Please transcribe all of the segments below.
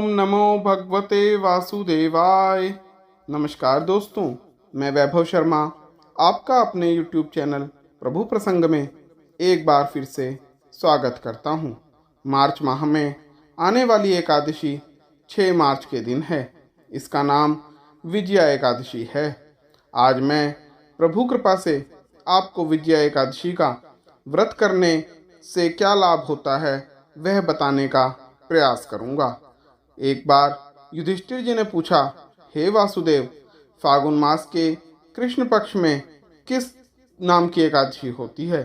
नमो भगवते वासुदेवाय। नमस्कार दोस्तों, मैं वैभव शर्मा आपका अपने YouTube चैनल प्रभु प्रसंग में एक बार फिर से स्वागत करता हूं। मार्च माह में आने वाली एकादशी 6 मार्च के दिन है। इसका नाम विजया एकादशी है। आज मैं प्रभु कृपा से आपको विजया एकादशी का व्रत करने से क्या लाभ होता है वह बताने का प्रयास करूंगा। एक बार युधिष्ठिर जी ने पूछा, हे वासुदेव, फागुन मास के कृष्ण पक्ष में किस नाम की एकादशी होती है?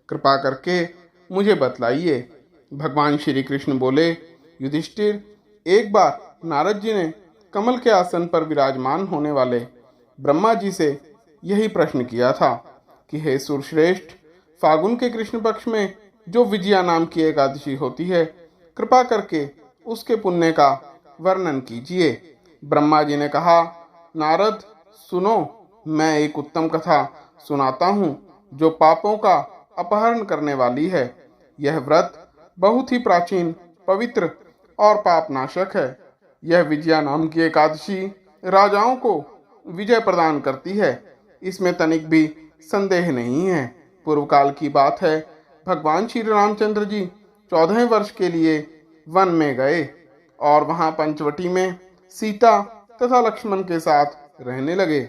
कृपा करके मुझे बतलाइए। भगवान श्री कृष्ण बोले, युधिष्ठिर, एक बार नारद जी ने कमल के आसन पर विराजमान होने वाले ब्रह्मा जी से यही प्रश्न किया था कि हे सुरश्रेष्ठ, फागुन के कृष्ण पक्ष में जो विजया नाम की एकादशी होती है, कृपा करके उसके पुण्य का वर्णन कीजिए। ब्रह्मा जी ने कहा, नारद सुनो, मैं एक उत्तम कथा सुनाता हूँ जो पापों का अपहरण करने वाली है। यह व्रत बहुत ही प्राचीन, पवित्र और पापनाशक है। यह विजया नाम की एकादशी राजाओं को विजय प्रदान करती है, इसमें तनिक भी संदेह नहीं है। पूर्व काल की बात है, भगवान श्री रामचंद्र जी 14 वर्ष के लिए वन में गए और वहां पंचवटी में सीता तथा लक्ष्मण के साथ रहने लगे।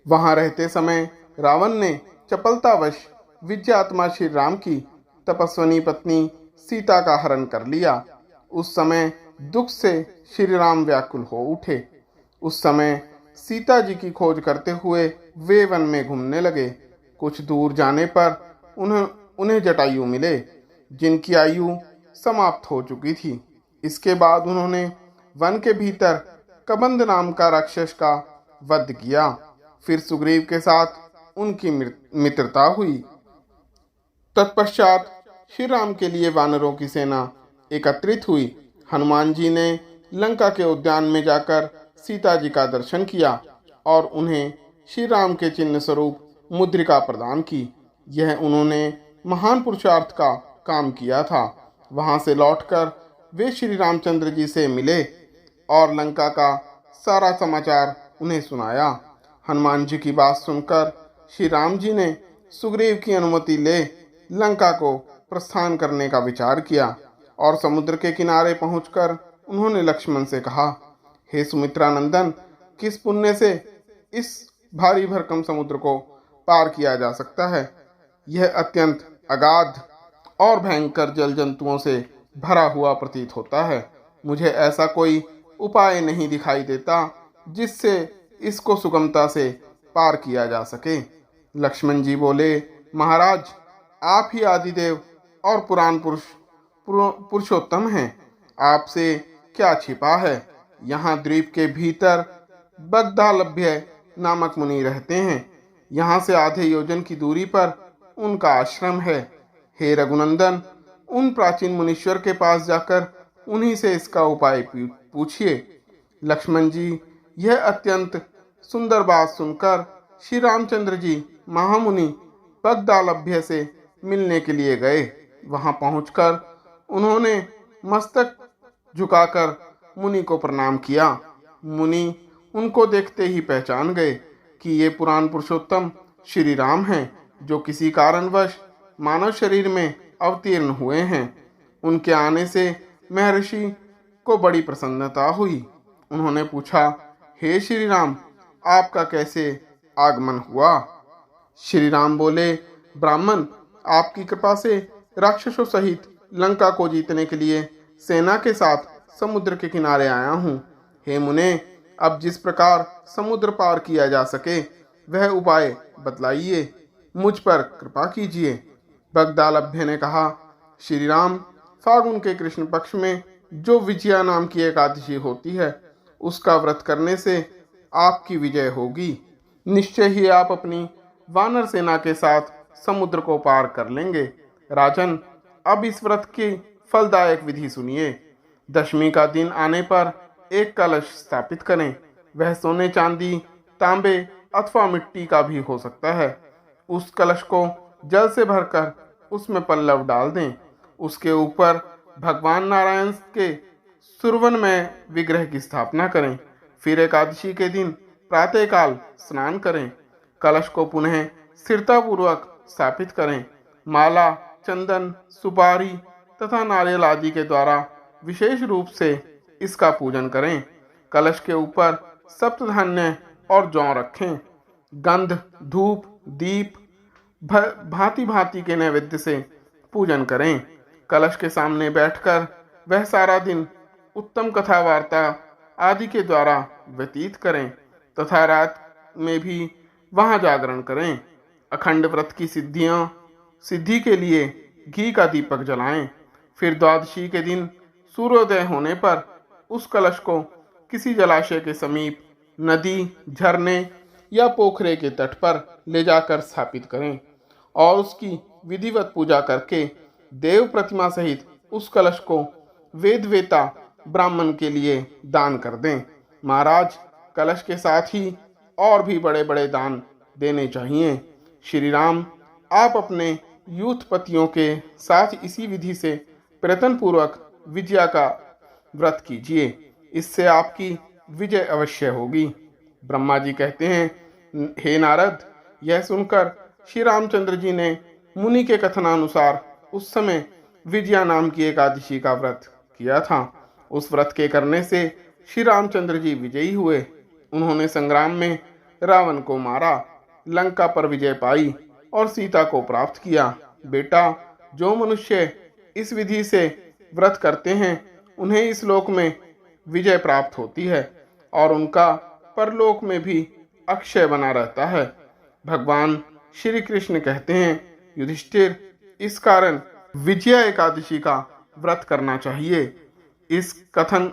वहां रहते समय रावण ने चपलतावश विजयात्मा श्री राम की तपस्विनी पत्नी सीता का हरण कर लिया। उस समय दुख से श्री राम व्याकुल हो उठे। उस समय सीता जी की खोज करते हुए वे वन में घूमने लगे। कुछ दूर जाने पर उन्हें जटायु मिले, जिनकी आयु समाप्त हो चुकी थी। इसके बाद उन्होंने वन के भीतर कबंध नाम का राक्षस का वध किया। फिर सुग्रीव के साथ उनकी मित्रता हुई। तत्पश्चात श्री राम के लिए वानरों की सेना एकत्रित हुई। हनुमान जी ने लंका के उद्यान में जाकर सीता जी का दर्शन किया और उन्हें श्री राम के चिन्ह स्वरूप मुद्रिका प्रदान की। यह उन्होंने महान पुरुषार्थ का काम किया था। वहां से लौटकर वे श्री रामचंद्र जी से मिले और लंका का सारा समाचार उन्हें सुनाया। हनुमान जी की बात सुनकर श्री राम जी ने सुग्रीव की अनुमति ले लंका को प्रस्थान करने का विचार किया और समुद्र के किनारे पहुंचकर उन्होंने लक्ष्मण से कहा, हे सुमित्रा नंदन, किस पुण्य से इस भारी भरकम समुद्र को पार किया जा सकता है? यह अत्यंत अगाध और भयंकर जल जंतुओं से भरा हुआ प्रतीत होता है। मुझे ऐसा कोई उपाय नहीं दिखाई देता जिससे इसको सुगमता से पार किया जा सके। लक्ष्मण जी बोले, महाराज, आप ही आदिदेव और पुराण पुरुषोत्तम हैं। आपसे क्या छिपा है? यहाँ द्वीप के भीतर बगदालभ्य नामक मुनि रहते हैं। यहाँ से आधे योजन की दूरी पर उनका आश्रम है। हे रघुनंदन, उन प्राचीन मुनीश्वर के पास जाकर उन्हीं से इसका उपाय पूछिए। लक्ष्मण जी यह अत्यंत सुंदर बात सुनकर श्री रामचंद्र जी महामुनि बगदालभ्य से मिलने के लिए गए। वहां पहुंचकर उन्होंने मस्तक झुकाकर मुनि को प्रणाम किया। मुनि उनको देखते ही पहचान गए कि ये पुराण पुरुषोत्तम श्री राम हैं, जो किसी कारणवश मानव शरीर में अवतीर्ण हुए हैं। उनके आने से महर्षि को बड़ी प्रसन्नता हुई। उन्होंने पूछा, हे श्री राम, आपका कैसे आगमन हुआ? श्री राम बोले, ब्राह्मण, आपकी कृपा से राक्षसों सहित लंका को जीतने के लिए सेना के साथ समुद्र के किनारे आया हूँ। हे मुने, अब जिस प्रकार समुद्र पार किया जा सके वह उपाय बतलाइए, मुझ पर कृपा कीजिए। बगदालभ्य ने कहा, श्री राम, फागुन के कृष्ण पक्ष में जो विजया नाम की एकादशी होती है, उसका व्रत करने से आपकी विजय होगी। निश्चय ही आप अपनी वानर सेना के साथ समुद्र को पार कर लेंगे। राजन, अब इस व्रत की फलदायक विधि सुनिए। दशमी का दिन आने पर एक कलश स्थापित करें। वह सोने, चांदी, तांबे अथवा मिट्टी का भी हो सकता है। उस कलश को जल से भरकर उसमें पल्लव डाल दें। उसके ऊपर भगवान नारायण के सुरवन में विग्रह की स्थापना करें। फिर एकादशी के दिन प्रातःकाल स्नान करें। कलश को पुनः स्थिरतापूर्वक स्थापित करें। माला, चंदन, सुपारी तथा नारियल आदि के द्वारा विशेष रूप से इसका पूजन करें। कलश के ऊपर सप्तधान्य और जौ रखें। गंध, धूप, दीप, भांति भांति के नैवेद्य से पूजन करें। कलश के सामने बैठकर वह सारा दिन उत्तम कथा वार्ता आदि के द्वारा व्यतीत करें तथा रात में भी वहां जागरण करें। अखंड व्रत की सिद्धि के लिए घी का दीपक जलाएं। फिर द्वादशी के दिन सूर्योदय होने पर उस कलश को किसी जलाशय के समीप, नदी, झरने या पोखरे के तट पर ले जाकर स्थापित करें और उसकी विधिवत पूजा करके देव प्रतिमा सहित उस कलश को वेदवेता ब्राह्मण के लिए दान कर दें। महाराज, कलश के साथ ही और भी बड़े बड़े दान देने चाहिए। श्री राम, आप अपने यूथपतियों के साथ इसी विधि से प्रयत्न पूर्वक विजया का व्रत कीजिए। इससे आपकी विजय अवश्य होगी। ब्रह्मा जी कहते हैं, हे नारद, यह सुनकर श्री रामचंद्र जी ने मुनि के कथनानुसार उस समय विजया नाम की एकादशी का व्रत किया था। उस व्रत के करने से श्री रामचंद्र जी विजयी हुए। उन्होंने संग्राम में रावण को मारा, लंका पर विजय पाई और सीता को प्राप्त किया। बेटा, जो मनुष्य इस विधि से व्रत करते हैं उन्हें इस लोक में विजय प्राप्त होती है और उनका परलोक में भी अक्षय बना रहता है। भगवान श्री कृष्ण कहते हैं, युधिष्ठिर, इस कारण विजया एकादशी का व्रत करना चाहिए। इस कथन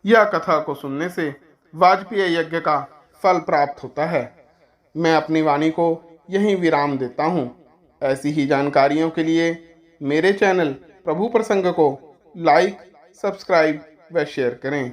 या कथा को सुनने से वाजपेयी यज्ञ का फल प्राप्त होता है। मैं अपनी वाणी को यहीं विराम देता हूँ। ऐसी ही जानकारियों के लिए मेरे चैनल प्रभु प्रसंग को लाइक, सब्सक्राइब व शेयर करें।